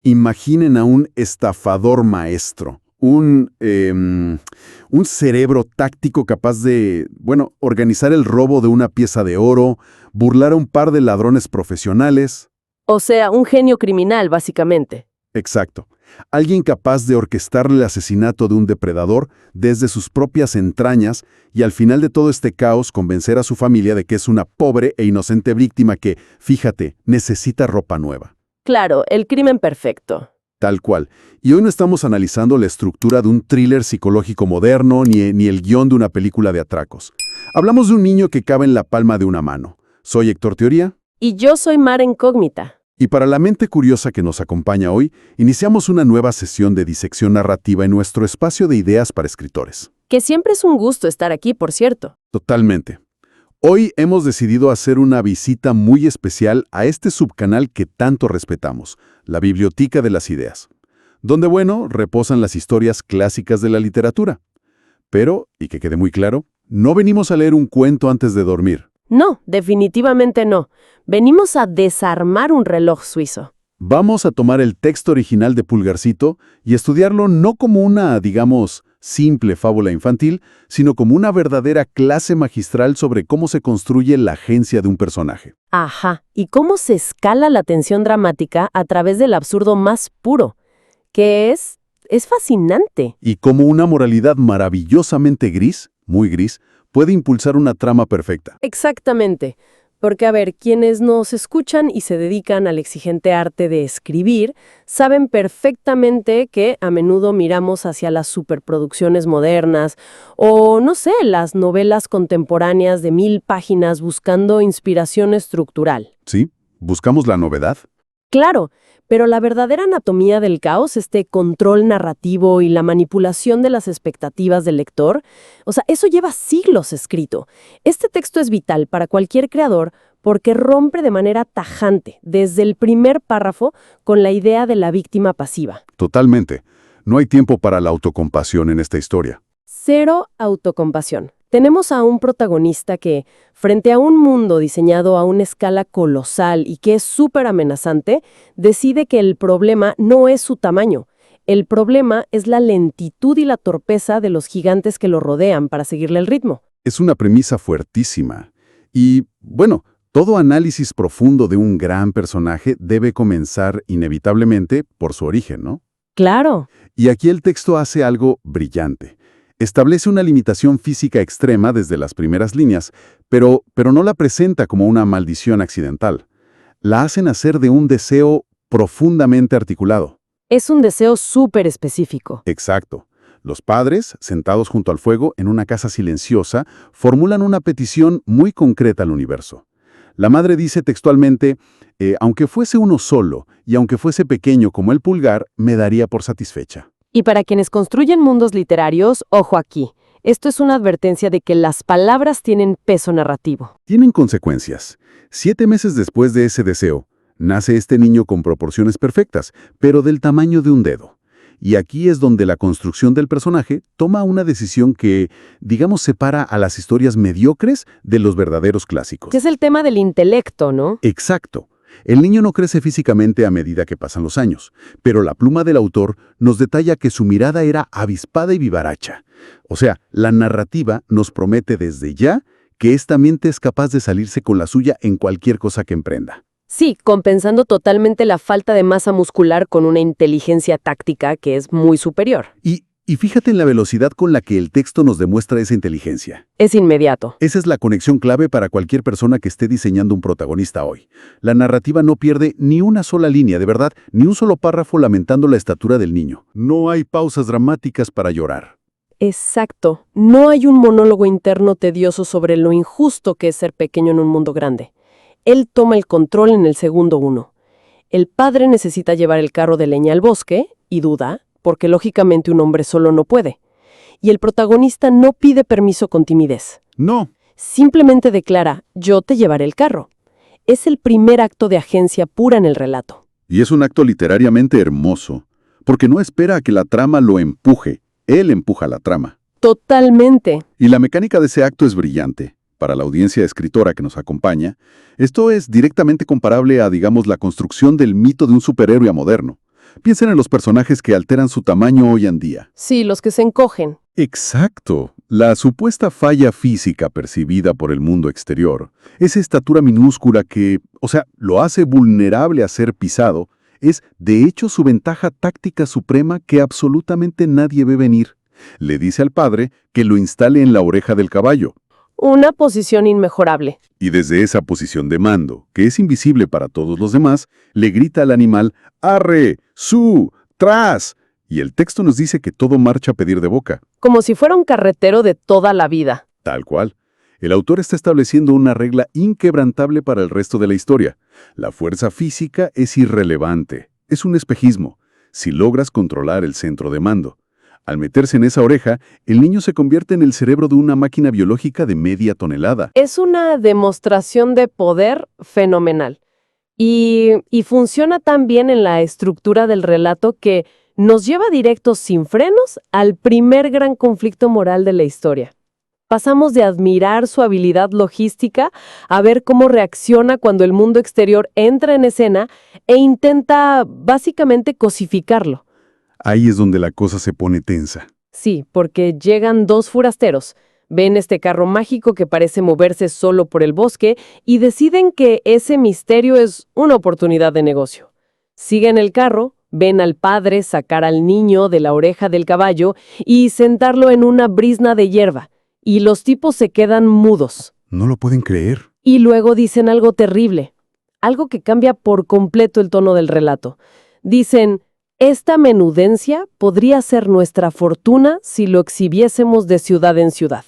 Imaginen a un estafador maestro, un cerebro táctico capaz de, bueno, organizar el robo de una pieza de oro, burlar a un par de ladrones profesionales. O sea, un genio criminal, básicamente. Exacto. Alguien capaz de orquestar el asesinato de un depredador desde sus propias entrañas y al final de todo este caos convencer a su familia de que es una pobre e inocente víctima que, fíjate, necesita ropa nueva. Claro, el crimen perfecto. Tal cual. Y hoy no estamos analizando la estructura de un thriller psicológico moderno ni el guión de una película de atracos. Hablamos de un niño que cabe en la palma de una mano. Soy Héctor Teoría. Y yo soy Mara Incógnita. Y para la mente curiosa que nos acompaña hoy, iniciamos una nueva sesión de disección narrativa en nuestro espacio de ideas para escritores. Que siempre es un gusto estar aquí, por cierto. Totalmente. Hoy hemos decidido hacer una visita muy especial a este subcanal que tanto respetamos, la Biblioteca de las Ideas, donde, bueno, reposan las historias clásicas de la literatura. Pero, y que quede muy claro, no venimos a leer un cuento antes de dormir. No, definitivamente no. Venimos a desarmar un reloj suizo. Vamos a tomar el texto original de Pulgarcito y estudiarlo no como una, digamos, simple fábula infantil, sino como una verdadera clase magistral sobre cómo se construye la agencia de un personaje. Ajá. ¿Y cómo se escala la tensión dramática a través del absurdo más puro? Que es fascinante. Y cómo una moralidad maravillosamente gris, muy gris, puede impulsar una trama perfecta. Exactamente. Porque, a ver, quienes nos escuchan y se dedican al exigente arte de escribir, saben perfectamente que a menudo miramos hacia las superproducciones modernas o, no sé, las novelas contemporáneas de 1000 páginas buscando inspiración estructural. ¿Sí? ¿Buscamos la novedad? Claro, pero la verdadera anatomía del caos, este control narrativo y la manipulación de las expectativas del lector, o sea, eso lleva siglos escrito. Este texto es vital para cualquier creador porque rompe de manera tajante, desde el primer párrafo, con la idea de la víctima pasiva. Totalmente. No hay tiempo para la autocompasión en esta historia. Cero autocompasión. Tenemos a un protagonista que, frente a un mundo diseñado a una escala colosal y que es súper amenazante, decide que el problema no es su tamaño. El problema es la lentitud y la torpeza de los gigantes que lo rodean para seguirle el ritmo. Es una premisa fuertísima. Y, bueno, todo análisis profundo de un gran personaje debe comenzar inevitablemente por su origen, ¿no? Claro. Y aquí el texto hace algo brillante. Establece una limitación física extrema desde las primeras líneas, pero no la presenta como una maldición accidental. La hace nacer de un deseo profundamente articulado. Es un deseo súper específico. Exacto. Los padres, sentados junto al fuego en una casa silenciosa, formulan una petición muy concreta al universo. La madre dice textualmente, aunque fuese uno solo y aunque fuese pequeño como el pulgar, me daría por satisfecha. Y para quienes construyen mundos literarios, ojo aquí. Esto es una advertencia de que las palabras tienen peso narrativo. Tienen consecuencias. 7 meses después de ese deseo, nace este niño con proporciones perfectas, pero del tamaño de un dedo. Y aquí es donde la construcción del personaje toma una decisión que, digamos, separa a las historias mediocres de los verdaderos clásicos. Que es el tema del intelecto, ¿no? Exacto. El niño no crece físicamente a medida que pasan los años, pero la pluma del autor nos detalla que su mirada era avispada y vivaracha. O sea, la narrativa nos promete desde ya que esta mente es capaz de salirse con la suya en cualquier cosa que emprenda. Sí, compensando totalmente la falta de masa muscular con una inteligencia táctica que es muy superior. Y fíjate en la velocidad con la que el texto nos demuestra esa inteligencia. Es inmediato. Esa es la conexión clave para cualquier persona que esté diseñando un protagonista hoy. La narrativa no pierde ni una sola línea, de verdad, ni un solo párrafo lamentando la estatura del niño. No hay pausas dramáticas para llorar. Exacto. No hay un monólogo interno tedioso sobre lo injusto que es ser pequeño en un mundo grande. Él toma el control en el segundo 1. El padre necesita llevar el carro de leña al bosque y duda, porque lógicamente un hombre solo no puede. Y el protagonista no pide permiso con timidez. No. Simplemente declara, yo te llevaré el carro. Es el primer acto de agencia pura en el relato. Y es un acto literariamente hermoso, porque no espera a que la trama lo empuje, él empuja la trama. Totalmente. Y la mecánica de ese acto es brillante. Para la audiencia escritora que nos acompaña, esto es directamente comparable a, digamos, la construcción del mito de un superhéroe moderno. Piensen en los personajes que alteran su tamaño hoy en día. Sí, los que se encogen. Exacto. La supuesta falla física percibida por el mundo exterior, esa estatura minúscula que, lo hace vulnerable a ser pisado, es de hecho su ventaja táctica suprema que absolutamente nadie ve venir. Le dice al padre que lo instale en la oreja del caballo. Una posición inmejorable. Y desde esa posición de mando, que es invisible para todos los demás, le grita al animal, ¡arre! ¡Su! ¡Tras! Y el texto nos dice que todo marcha a pedir de boca. Como si fuera un carretero de toda la vida. Tal cual. El autor está estableciendo una regla inquebrantable para el resto de la historia. La fuerza física es irrelevante. Es un espejismo. Si logras controlar el centro de mando. Al meterse en esa oreja, el niño se convierte en el cerebro de una máquina biológica de media tonelada. Es una demostración de poder fenomenal. Y funciona tan bien en la estructura del relato que nos lleva directo sin frenos al primer gran conflicto moral de la historia. Pasamos de admirar su habilidad logística a ver cómo reacciona cuando el mundo exterior entra en escena e intenta básicamente cosificarlo. Ahí es donde la cosa se pone tensa. Sí, porque llegan dos forasteros, ven este carro mágico que parece moverse solo por el bosque y deciden que ese misterio es una oportunidad de negocio. Siguen el carro, ven al padre sacar al niño de la oreja del caballo y sentarlo en una brizna de hierba, y los tipos se quedan mudos. No lo pueden creer. Y luego dicen algo terrible, algo que cambia por completo el tono del relato. Dicen: esta menudencia podría ser nuestra fortuna si lo exhibiésemos de ciudad en ciudad.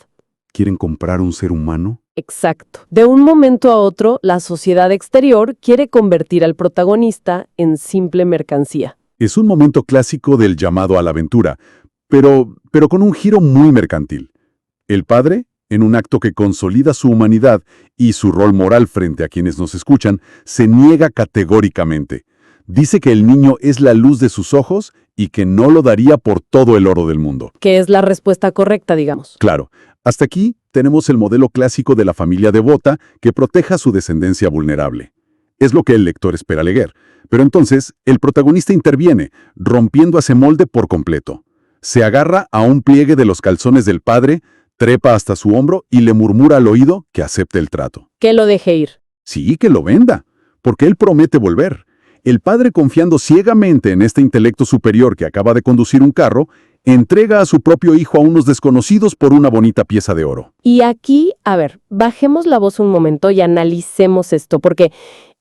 ¿Quieren comprar un ser humano? Exacto. De un momento a otro, la sociedad exterior quiere convertir al protagonista en simple mercancía. Es un momento clásico del llamado a la aventura, pero con un giro muy mercantil. El padre, en un acto que consolida su humanidad y su rol moral frente a quienes nos escuchan, se niega categóricamente. Dice que el niño es la luz de sus ojos y que no lo daría por todo el oro del mundo. Que es la respuesta correcta, digamos. Claro, hasta aquí tenemos el modelo clásico de la familia devota que proteja a su descendencia vulnerable. Es lo que el lector espera leer. Pero entonces, el protagonista interviene, rompiendo ese molde por completo. Se agarra a un pliegue de los calzones del padre, trepa hasta su hombro y le murmura al oído que acepte el trato. Que lo deje ir. Sí, que lo venda, porque él promete volver. El padre, confiando ciegamente en este intelecto superior que acaba de conducir un carro, entrega a su propio hijo a unos desconocidos por una bonita pieza de oro. Y aquí, bajemos la voz un momento y analicemos esto, porque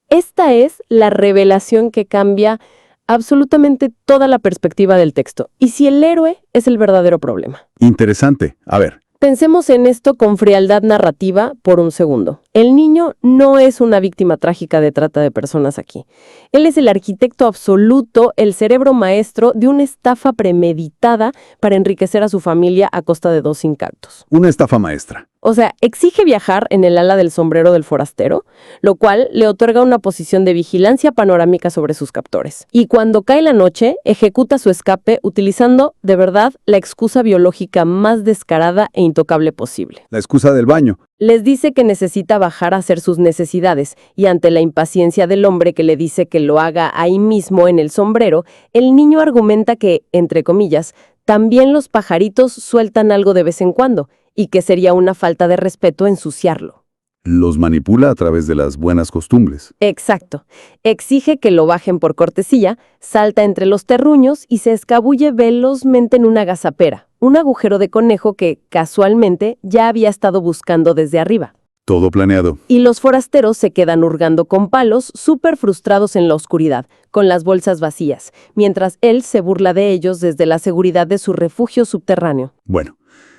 esta es la revelación que cambia absolutamente toda la perspectiva del texto. Y si el héroe es el verdadero problema. Interesante. A ver. Pensemos en esto con frialdad narrativa por un segundo. El niño no es una víctima trágica de trata de personas aquí. Él es el arquitecto absoluto, el cerebro maestro de una estafa premeditada para enriquecer a su familia a costa de dos incautos. Una estafa maestra. O sea, exige viajar en el ala del sombrero del forastero, lo cual le otorga una posición de vigilancia panorámica sobre sus captores. Y cuando cae la noche, ejecuta su escape utilizando, de verdad, la excusa biológica más descarada e intocable posible. La excusa del baño. Les dice que necesita bajar a hacer sus necesidades, y ante la impaciencia del hombre que le dice que lo haga ahí mismo en el sombrero, el niño argumenta que, entre comillas, también los pajaritos sueltan algo de vez en cuando, y que sería una falta de respeto ensuciarlo. Los manipula a través de las buenas costumbres. Exacto. Exige que lo bajen por cortesía, salta entre los terruños y se escabulle velozmente en una agazapera, un agujero de conejo que, casualmente, ya había estado buscando desde arriba. Todo planeado. Y los forasteros se quedan hurgando con palos, súper frustrados en la oscuridad, con las bolsas vacías, mientras él se burla de ellos desde la seguridad de su refugio subterráneo. Bueno,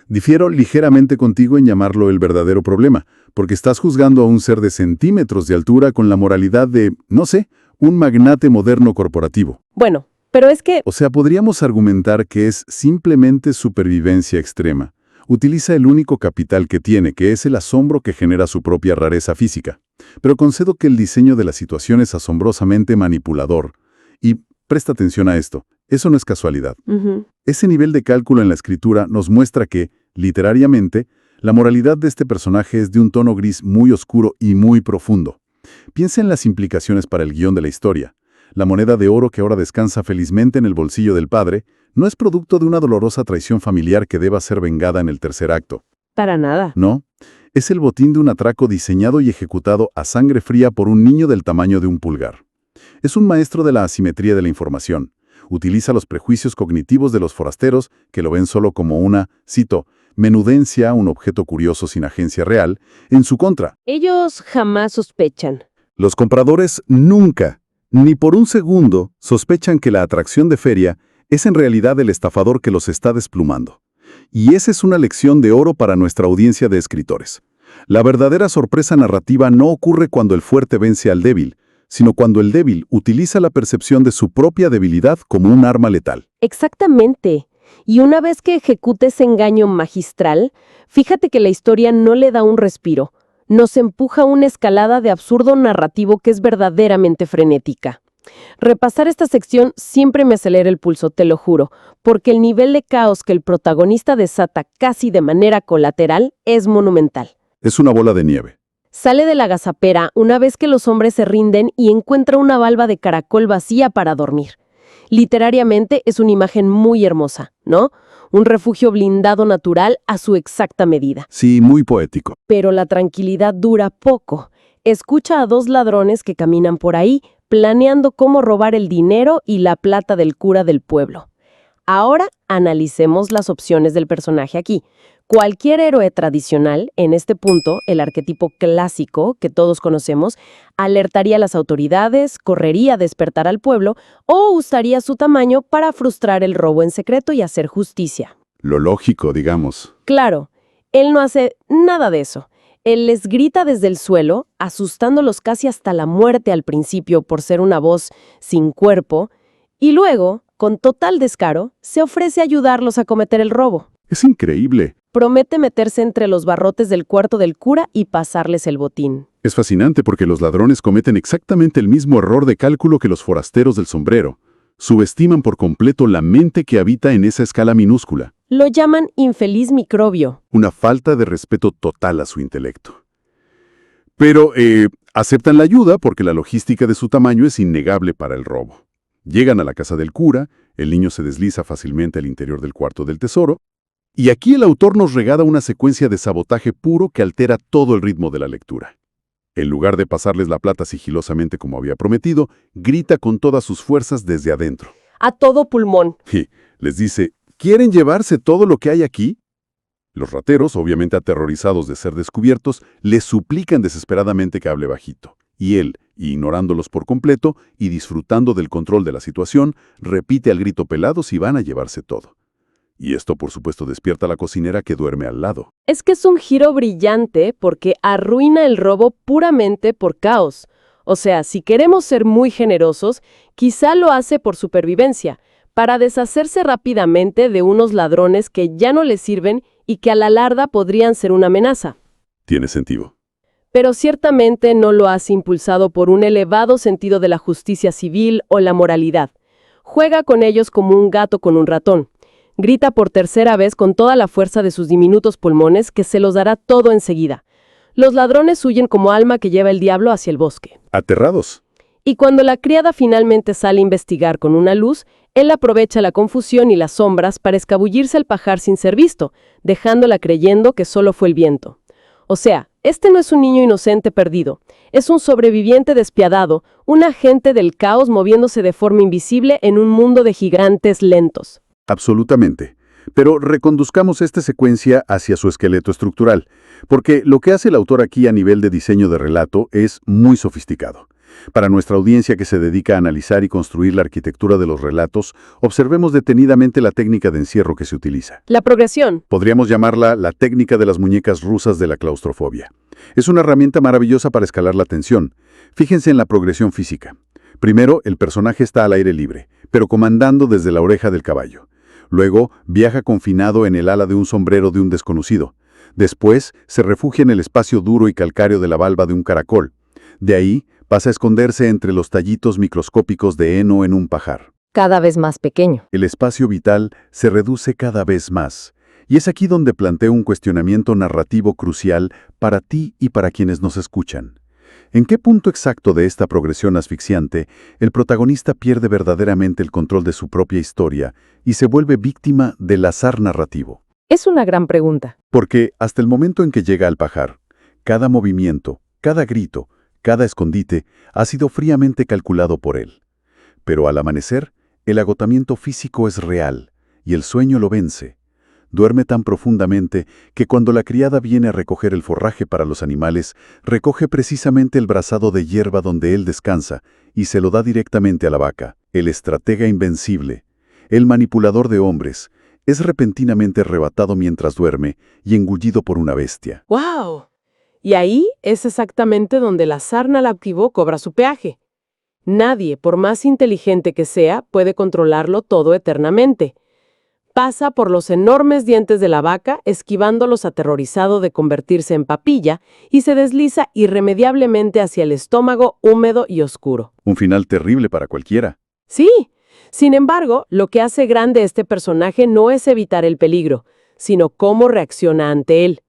difiero ligeramente contigo en llamarlo el verdadero problema, porque estás juzgando a un ser de centímetros de altura con la moralidad de, no sé, un magnate moderno corporativo. Bueno, pero es que... O sea, podríamos argumentar que es simplemente supervivencia extrema. Utiliza el único capital que tiene, que es el asombro que genera su propia rareza física. Pero concedo que el diseño de la situación es asombrosamente manipulador. Y presta atención a esto, eso no es casualidad. Ese nivel de cálculo en la escritura nos muestra que, literariamente, la moralidad de este personaje es de un tono gris muy oscuro y muy profundo. Piensa en las implicaciones para el guión de la historia. La moneda de oro que ahora descansa felizmente en el bolsillo del padre no es producto de una dolorosa traición familiar que deba ser vengada en el tercer acto. Para nada. No, es el botín de un atraco diseñado y ejecutado a sangre fría por un niño del tamaño de un pulgar. Es un maestro de la asimetría de la información. Utiliza los prejuicios cognitivos de los forasteros que lo ven solo como una, cito, menudencia, un objeto curioso sin agencia real, en su contra. Ellos jamás sospechan. Los compradores nunca, ni por un segundo, sospechan que la atracción de feria es en realidad el estafador que los está desplumando. Y esa es una lección de oro para nuestra audiencia de escritores. La verdadera sorpresa narrativa no ocurre cuando el fuerte vence al débil, sino cuando el débil utiliza la percepción de su propia debilidad como un arma letal. Exactamente. Y una vez que ejecute ese engaño magistral, fíjate que la historia no le da un respiro. Nos empuja a una escalada de absurdo narrativo que es verdaderamente frenética. Repasar esta sección siempre me acelera el pulso, te lo juro, porque el nivel de caos que el protagonista desata casi de manera colateral es monumental. Es una bola de nieve. Sale de la agazapera una vez que los hombres se rinden y encuentra una valva de caracol vacía para dormir. Literariamente es una imagen muy hermosa, ¿no? Un refugio blindado natural a su exacta medida. Sí, muy poético. Pero la tranquilidad dura poco. Escucha a dos ladrones que caminan por ahí, planeando cómo robar el dinero y la plata del cura del pueblo. Ahora analicemos las opciones del personaje aquí. Cualquier héroe tradicional, en este punto, el arquetipo clásico que todos conocemos, alertaría a las autoridades, correría a despertar al pueblo o usaría su tamaño para frustrar el robo en secreto y hacer justicia. Lo lógico, digamos. Claro, él no hace nada de eso. Él les grita desde el suelo, asustándolos casi hasta la muerte al principio por ser una voz sin cuerpo, y luego, con total descaro, se ofrece a ayudarlos a cometer el robo. Es increíble. Promete meterse entre los barrotes del cuarto del cura y pasarles el botín. Es fascinante porque los ladrones cometen exactamente el mismo error de cálculo que los forasteros del sombrero. Subestiman por completo la mente que habita en esa escala minúscula. Lo llaman infeliz microbio. Una falta de respeto total a su intelecto. Pero aceptan la ayuda porque la logística de su tamaño es innegable para el robo. Llegan a la casa del cura, el niño se desliza fácilmente al interior del cuarto del tesoro, y aquí el autor nos regala una secuencia de sabotaje puro que altera todo el ritmo de la lectura. En lugar de pasarles la plata sigilosamente como había prometido, grita con todas sus fuerzas desde adentro. A todo pulmón. Y les dice, ¿quieren llevarse todo lo que hay aquí? Los rateros, obviamente aterrorizados de ser descubiertos, le suplican desesperadamente que hable bajito. Y él, ignorándolos por completo y disfrutando del control de la situación, repite al grito pelado si van a llevarse todo. Y esto, por supuesto, despierta a la cocinera que duerme al lado. Es que es un giro brillante porque arruina el robo puramente por caos. O sea, si queremos ser muy generosos, quizá lo hace por supervivencia, para deshacerse rápidamente de unos ladrones que ya no les sirven y que a la larga podrían ser una amenaza. Tiene sentido. Pero ciertamente no lo hace impulsado por un elevado sentido de la justicia civil o la moralidad. Juega con ellos como un gato con un ratón. Grita por tercera vez con toda la fuerza de sus diminutos pulmones que se los dará todo enseguida. Los ladrones huyen como alma que lleva el diablo hacia el bosque. Aterrados. Y cuando la criada finalmente sale a investigar con una luz, él aprovecha la confusión y las sombras para escabullirse al pajar sin ser visto, dejándola creyendo que solo fue el viento. O sea, este no es un niño inocente perdido, es un sobreviviente despiadado, un agente del caos moviéndose de forma invisible en un mundo de gigantes lentos. Absolutamente. Pero reconduzcamos esta secuencia hacia su esqueleto estructural, porque lo que hace el autor aquí a nivel de diseño de relato es muy sofisticado. Para nuestra audiencia que se dedica a analizar y construir la arquitectura de los relatos, observemos detenidamente la técnica de encierro que se utiliza. La progresión. Podríamos llamarla la técnica de las muñecas rusas de la claustrofobia. Es una herramienta maravillosa para escalar la tensión. Fíjense en la progresión física. Primero, el personaje está al aire libre, pero comandando desde la oreja del caballo. Luego, viaja confinado en el ala de un sombrero de un desconocido. Después, se refugia en el espacio duro y calcáreo de la valva de un caracol. De ahí, pasa a esconderse entre los tallitos microscópicos de heno en un pajar. Cada vez más pequeño. El espacio vital se reduce cada vez más. Y es aquí donde planteo un cuestionamiento narrativo crucial para ti y para quienes nos escuchan. ¿En qué punto exacto de esta progresión asfixiante el protagonista pierde verdaderamente el control de su propia historia y se vuelve víctima del azar narrativo? Es una gran pregunta. Porque hasta el momento en que llega al pajar, cada movimiento, cada grito, cada escondite ha sido fríamente calculado por él. Pero al amanecer, el agotamiento físico es real y el sueño lo vence. Duerme tan profundamente que cuando la criada viene a recoger el forraje para los animales, recoge precisamente el brazado de hierba donde él descansa y se lo da directamente a la vaca. El estratega invencible, el manipulador de hombres, es repentinamente arrebatado mientras duerme y engullido por una bestia. ¡Wow! Y ahí es exactamente donde la sarna activó cobra su peaje. Nadie, por más inteligente que sea, puede controlarlo todo eternamente. Pasa por los enormes dientes de la vaca, esquivándolos aterrorizado de convertirse en papilla, y se desliza irremediablemente hacia el estómago húmedo y oscuro. Un final terrible para cualquiera. Sí. Sin embargo, lo que hace grande este personaje no es evitar el peligro, sino cómo reacciona ante él.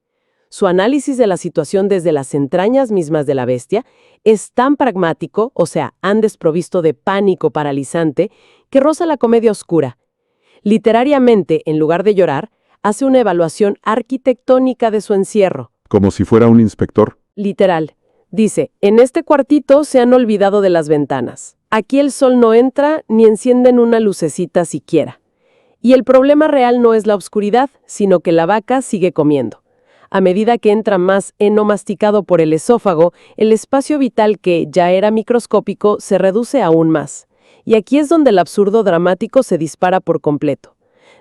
Su análisis de la situación desde las entrañas mismas de la bestia es tan pragmático, o sea, han desprovisto de pánico paralizante, que roza la comedia oscura. Literariamente, en lugar de llorar, hace una evaluación arquitectónica de su encierro. Como si fuera un inspector. Literal. Dice, en este cuartito se han olvidado de las ventanas. Aquí el sol no entra ni encienden una lucecita siquiera. Y el problema real no es la oscuridad, sino que la vaca sigue comiendo. A medida que entra más heno masticado por el esófago, el espacio vital que ya era microscópico se reduce aún más. Y aquí es donde el absurdo dramático se dispara por completo.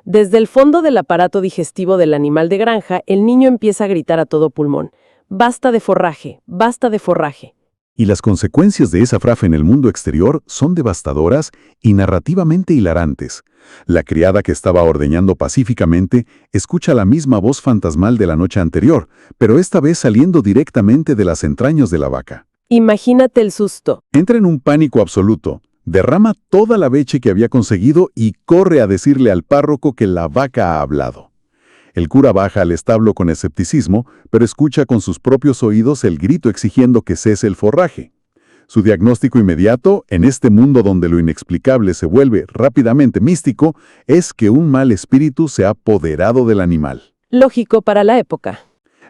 Desde el fondo del aparato digestivo del animal de granja, el niño empieza a gritar a todo pulmón. ¡Basta de forraje! ¡Basta de forraje! Y las consecuencias de esa frase en el mundo exterior son devastadoras y narrativamente hilarantes. La criada que estaba ordeñando pacíficamente escucha la misma voz fantasmal de la noche anterior, pero esta vez saliendo directamente de las entrañas de la vaca. Imagínate el susto. Entra en un pánico absoluto, derrama toda la leche que había conseguido y corre a decirle al párroco que la vaca ha hablado. El cura baja al establo con escepticismo, pero escucha con sus propios oídos el grito exigiendo que cese el forraje. Su diagnóstico inmediato, en este mundo donde lo inexplicable se vuelve rápidamente místico, es que un mal espíritu se ha apoderado del animal. Lógico para la época.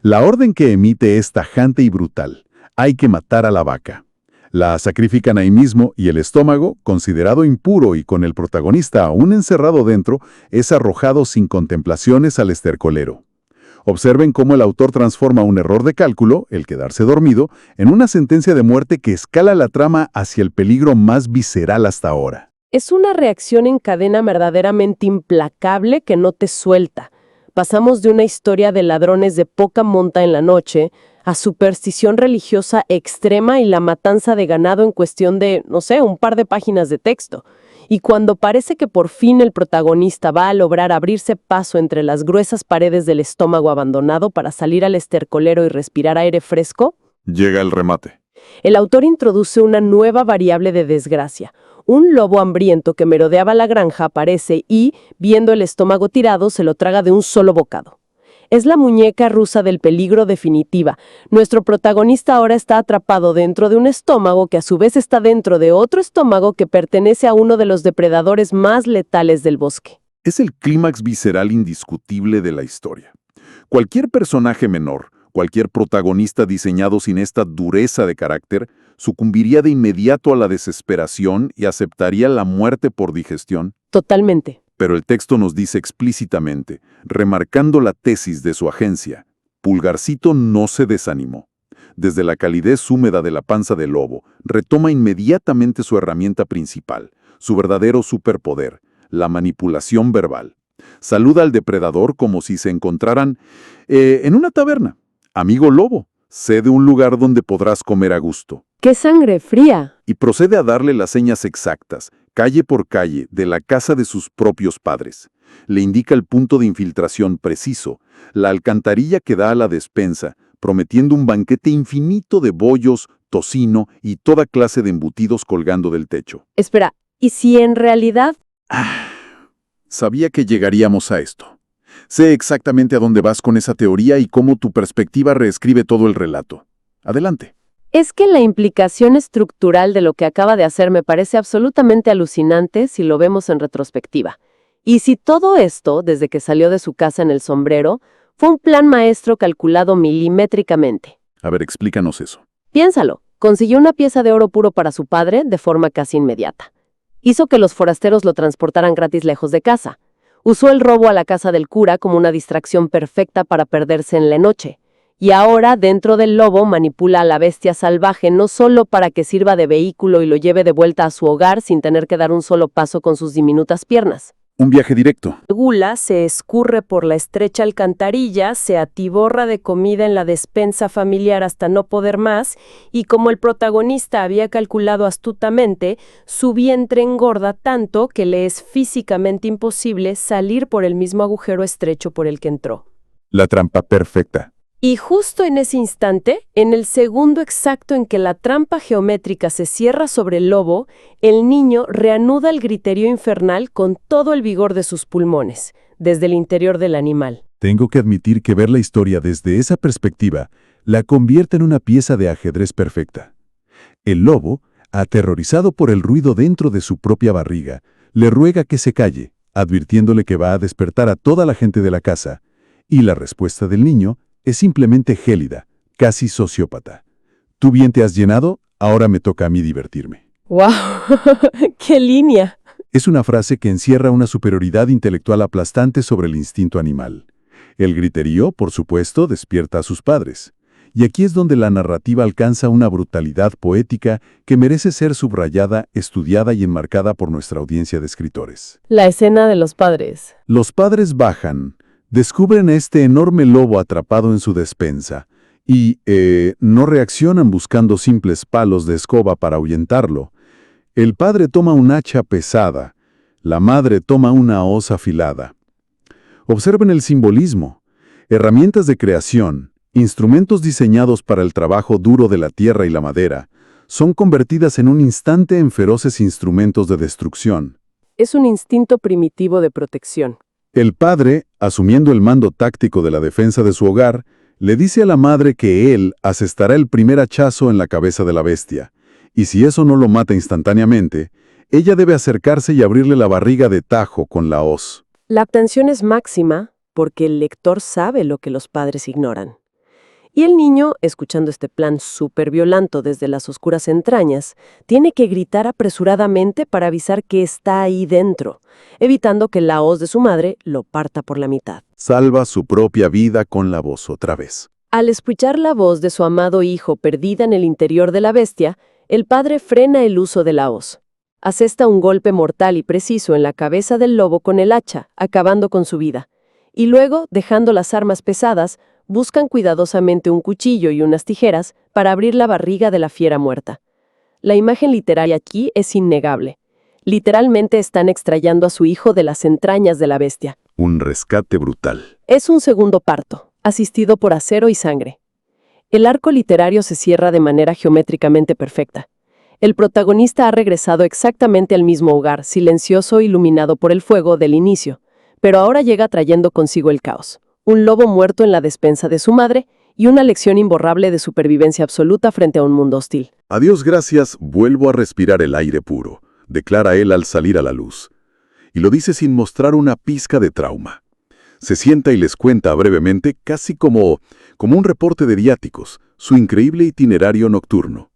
La orden que emite es tajante y brutal. Hay que matar a la vaca. La sacrifican ahí mismo y el estómago, considerado impuro y con el protagonista aún encerrado dentro, es arrojado sin contemplaciones al estercolero. Observen cómo el autor transforma un error de cálculo, el quedarse dormido, en una sentencia de muerte que escala la trama hacia el peligro más visceral hasta ahora. Es una reacción en cadena verdaderamente implacable que no te suelta. Pasamos de una historia de ladrones de poca monta en la noche a superstición religiosa extrema y la matanza de ganado en cuestión de, un par de páginas de texto. Y cuando parece que por fin el protagonista va a lograr abrirse paso entre las gruesas paredes del estómago abandonado para salir al estercolero y respirar aire fresco, llega el remate. El autor introduce una nueva variable de desgracia. Un lobo hambriento que merodeaba la granja aparece y, viendo el estómago tirado, se lo traga de un solo bocado. Es la muñeca rusa del peligro definitiva. Nuestro protagonista ahora está atrapado dentro de un estómago que a su vez está dentro de otro estómago que pertenece a uno de los depredadores más letales del bosque. Es el clímax visceral indiscutible de la historia. Cualquier personaje menor, cualquier protagonista diseñado sin esta dureza de carácter, sucumbiría de inmediato a la desesperación y aceptaría la muerte por digestión. Totalmente. Pero el texto nos dice explícitamente, remarcando la tesis de su agencia, Pulgarcito no se desanimó. Desde la calidez húmeda de la panza del lobo, retoma inmediatamente su herramienta principal, su verdadero superpoder, la manipulación verbal. Saluda al depredador como si se encontraran en una taberna. Amigo lobo, sé de un lugar donde podrás comer a gusto. ¡Qué sangre fría! Y procede a darle las señas exactas, calle por calle, de la casa de sus propios padres. Le indica el punto de infiltración preciso, la alcantarilla que da a la despensa, prometiendo un banquete infinito de bollos, tocino y toda clase de embutidos colgando del techo. Espera, ¿y si en realidad? Sabía que llegaríamos a esto. Sé exactamente a dónde vas con esa teoría y cómo tu perspectiva reescribe todo el relato. Adelante. Es que la implicación estructural de lo que acaba de hacer me parece absolutamente alucinante si lo vemos en retrospectiva. Y si todo esto, desde que salió de su casa en el sombrero, fue un plan maestro calculado milimétricamente. A ver, explícanos eso. Piénsalo, consiguió una pieza de oro puro para su padre de forma casi inmediata. Hizo que los forasteros lo transportaran gratis lejos de casa. Usó el robo a la casa del cura como una distracción perfecta para perderse en la noche. Y ahora, dentro del lobo, manipula a la bestia salvaje no solo para que sirva de vehículo y lo lleve de vuelta a su hogar sin tener que dar un solo paso con sus diminutas piernas. Un viaje directo. Gula se escurre por la estrecha alcantarilla, se atiborra de comida en la despensa familiar hasta no poder más, y como el protagonista había calculado astutamente, su vientre engorda tanto que le es físicamente imposible salir por el mismo agujero estrecho por el que entró. La trampa perfecta. Y justo en ese instante, en el segundo exacto en que la trampa geométrica se cierra sobre el lobo, el niño reanuda el griterío infernal con todo el vigor de sus pulmones, desde el interior del animal. Tengo que admitir que ver la historia desde esa perspectiva la convierte en una pieza de ajedrez perfecta. El lobo, aterrorizado por el ruido dentro de su propia barriga, le ruega que se calle, advirtiéndole que va a despertar a toda la gente de la casa, y la respuesta del niño es simplemente gélida, casi sociópata. Tú bien te has llenado, ahora me toca a mí divertirme. ¡Wow! ¡Qué línea! Es una frase que encierra una superioridad intelectual aplastante sobre el instinto animal. El griterío, por supuesto, despierta a sus padres. Y aquí es donde la narrativa alcanza una brutalidad poética que merece ser subrayada, estudiada y enmarcada por nuestra audiencia de escritores. La escena de los padres. Los padres bajan, descubren a este enorme lobo atrapado en su despensa y no reaccionan buscando simples palos de escoba para ahuyentarlo. El padre toma un hacha pesada, la madre toma una hoz afilada. Observen el simbolismo, herramientas de creación, instrumentos diseñados para el trabajo duro de la tierra y la madera, son convertidas en un instante en feroces instrumentos de destrucción. Es un instinto primitivo de protección. El padre, asumiendo el mando táctico de la defensa de su hogar, le dice a la madre que él asestará el primer hachazo en la cabeza de la bestia, y si eso no lo mata instantáneamente, ella debe acercarse y abrirle la barriga de tajo con la hoz. La tensión es máxima porque el lector sabe lo que los padres ignoran. Y el niño, escuchando este plan súper violento desde las oscuras entrañas, tiene que gritar apresuradamente para avisar que está ahí dentro, evitando que la hoz de su madre lo parta por la mitad. Salva su propia vida con la voz otra vez. Al escuchar la voz de su amado hijo perdida en el interior de la bestia, el padre frena el uso de la hoz. Asesta un golpe mortal y preciso en la cabeza del lobo con el hacha, acabando con su vida. Y luego, dejando las armas pesadas, buscan cuidadosamente un cuchillo y unas tijeras para abrir la barriga de la fiera muerta. La imagen literaria aquí es innegable. Literalmente están extrayendo a su hijo de las entrañas de la bestia. Un rescate brutal. Es un segundo parto, asistido por acero y sangre. El arco literario se cierra de manera geométricamente perfecta. El protagonista ha regresado exactamente al mismo hogar, silencioso e iluminado por el fuego del inicio, pero ahora llega trayendo consigo el caos. Un lobo muerto en la despensa de su madre y una lección imborrable de supervivencia absoluta frente a un mundo hostil. A Dios gracias, vuelvo a respirar el aire puro, declara él al salir a la luz. Y lo dice sin mostrar una pizca de trauma. Se sienta y les cuenta brevemente, casi como un reporte de viáticos, su increíble itinerario nocturno.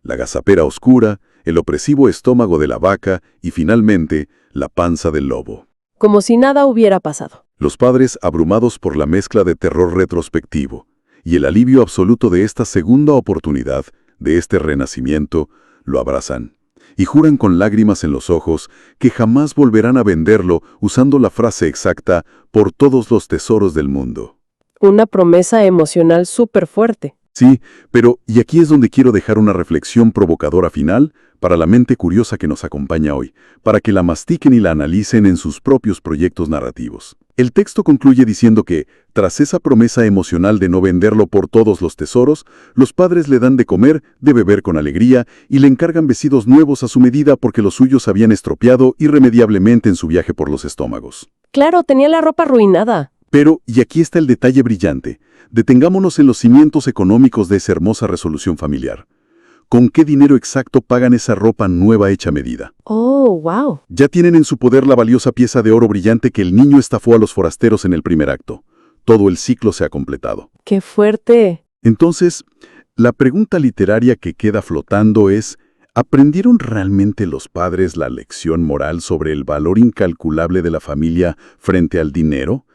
La gazapera oscura, el opresivo estómago de la vaca y, finalmente, la panza del lobo. Como si nada hubiera pasado. Los padres, abrumados por la mezcla de terror retrospectivo y el alivio absoluto de esta segunda oportunidad, de este renacimiento, lo abrazan y juran con lágrimas en los ojos que jamás volverán a venderlo usando la frase exacta por todos los tesoros del mundo. Una promesa emocional súper fuerte. Sí, pero, y aquí es donde quiero dejar una reflexión provocadora final para la mente curiosa que nos acompaña hoy, para que la mastiquen y la analicen en sus propios proyectos narrativos. El texto concluye diciendo que, tras esa promesa emocional de no venderlo por todos los tesoros, los padres le dan de comer, de beber con alegría y le encargan vestidos nuevos a su medida porque los suyos habían estropeado irremediablemente en su viaje por los estómagos. Claro, tenía la ropa arruinada. Pero, y aquí está el detalle brillante, detengámonos en los cimientos económicos de esa hermosa resolución familiar. con qué dinero exacto pagan esa ropa nueva hecha a medida. Oh, wow. Ya tienen en su poder la valiosa pieza de oro brillante que el niño estafó a los forasteros en el primer acto. Todo el ciclo se ha completado. ¡Qué fuerte! Entonces, la pregunta literaria que queda flotando es, ¿aprendieron realmente los padres la lección moral sobre el valor incalculable de la familia frente al dinero?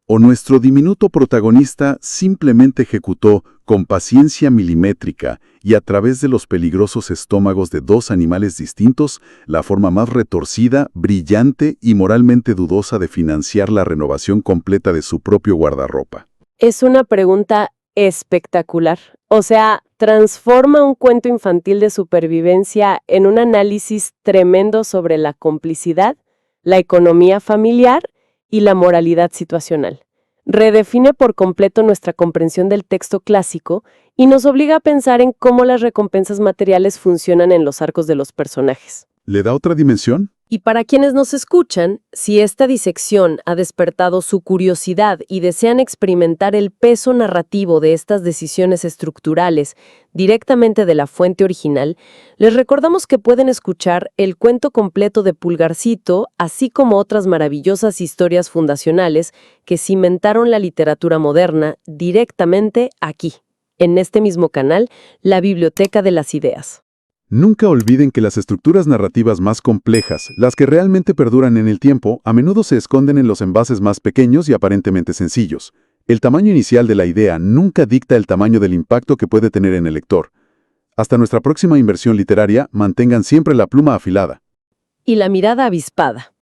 ¿O nuestro diminuto protagonista simplemente ejecutó con paciencia milimétrica y a través de los peligrosos estómagos de dos animales distintos la forma más retorcida, brillante y moralmente dudosa de financiar la renovación completa de su propio guardarropa? Es una pregunta espectacular. O sea, transforma un cuento infantil de supervivencia en un análisis tremendo sobre la complicidad, la economía familiar y la moralidad situacional. Redefine por completo nuestra comprensión del texto clásico y nos obliga a pensar en cómo las recompensas materiales funcionan en los arcos de los personajes. ¿Le da otra dimensión? Y para quienes nos escuchan, si esta disección ha despertado su curiosidad y desean experimentar el peso narrativo de estas decisiones estructurales directamente de la fuente original, les recordamos que pueden escuchar el cuento completo de Pulgarcito, así como otras maravillosas historias fundacionales que cimentaron la literatura moderna directamente aquí, en este mismo canal, la Biblioteca de las Ideas. Nunca olviden que las estructuras narrativas más complejas, las que realmente perduran en el tiempo, a menudo se esconden en los envases más pequeños y aparentemente sencillos. El tamaño inicial de la idea nunca dicta el tamaño del impacto que puede tener en el lector. Hasta nuestra próxima inversión literaria, mantengan siempre la pluma afilada. Y la mirada avispada.